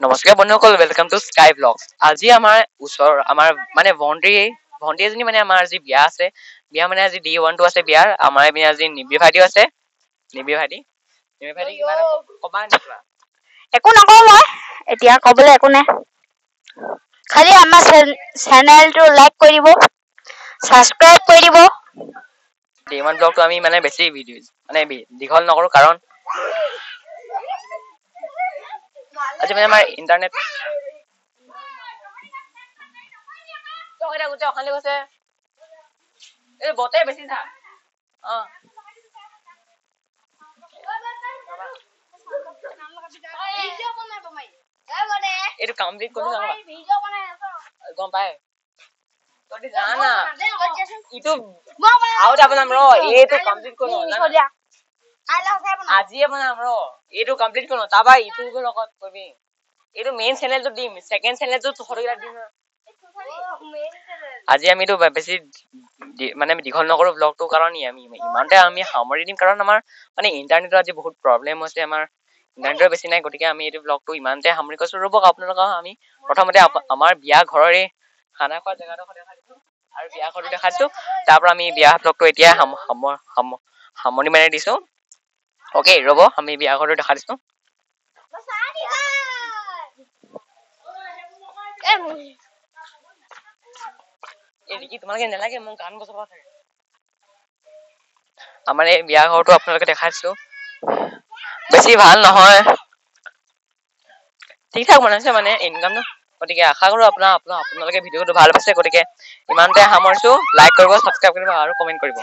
নমস্কাৰ বন্ধুসকল, welcome to sky blog. আজি আমাৰ মানে ভণ্টি এজনী মানে আমাৰ আজি বিয়া আছে। বিয়া মানে আজি D1টো আছে বিয়াৰ। আমাৰ পিনে আজি নিবি ভাইটিও আছে। নিবি ভাইটি কিবা কবা নেকি? একো নকওঁ মই এতিয়া কবলৈ একো নাই, খালি আমাৰ চেনেলটো লাইক কৰি দিব, সাবস্ক্ৰাইব কৰি দিব। D1 ব্লগটো আমি মানে বেছি দীঘল নকৰো, কাৰণ আজি মানে আমাৰ ইন্টাৰনেট অশান্তি গৈছে। এই বতে বেছি থা এইটো কমপ্লিট কৰি গম পাই জানা ইটো আউট বনাম ৰ এইটো কমপ্লিট কৰো আজিয়ে বনাম ৰ এইটো কমপ্লিট কৰো, তাৰপৰা ইটো লগত কৰিবি। এইটো মেইন চেনেলটো দিম, সেকেন্ড চেনেলটো ফটোবিলাক দিম। আজি আমিতো বেছি মানে দীঘল নকৰো ব্লগটো, কাৰণ ইমানতে আমি সামৰি দিম, কাৰণ আমাৰ মানে ইন্টাৰনেটৰ আজি বহুত প্ৰব্লেম হৈছে। আমাৰ ইন্টাৰনেটৰ বেছি নাই, গতিকে আমি এইটো ব্লগটো ইমানতে সামৰি কৈছো। ৰ'ব আপোনালোকক আমি প্ৰথমতে আমাৰ বিয়া ঘৰৰে খানা খোৱা জেগাডোখৰ দেখাই দিছো আৰু বিয়া ঘৰটো দেখাই দিছো। তাৰ পৰা আমি বিয়া ব্লগটো এতিয়া সামৰণি মাৰি দিছো। অকে, ৰ'ব আমি বিয়া ঘৰটো দেখাই দিছো। তোমালোকে নালাগে মোক গান বজাব থাকে। আমাৰ এই বিয়া ঘৰটো আপোনালোকে দেখাইছো, বেছি ভাল নহয়, ঠিক ঠাক বনাইছে মানে ইনকাম ন। গতিকে আশা কৰো আপোনালোকে ভিডিঅ'টো ভাল পাইছে। গতিকে ইমানতে সামৰিছো। লাইক কৰিব, সাবস্ক্ৰাইব কৰিব আৰু কমেন্ট কৰিব।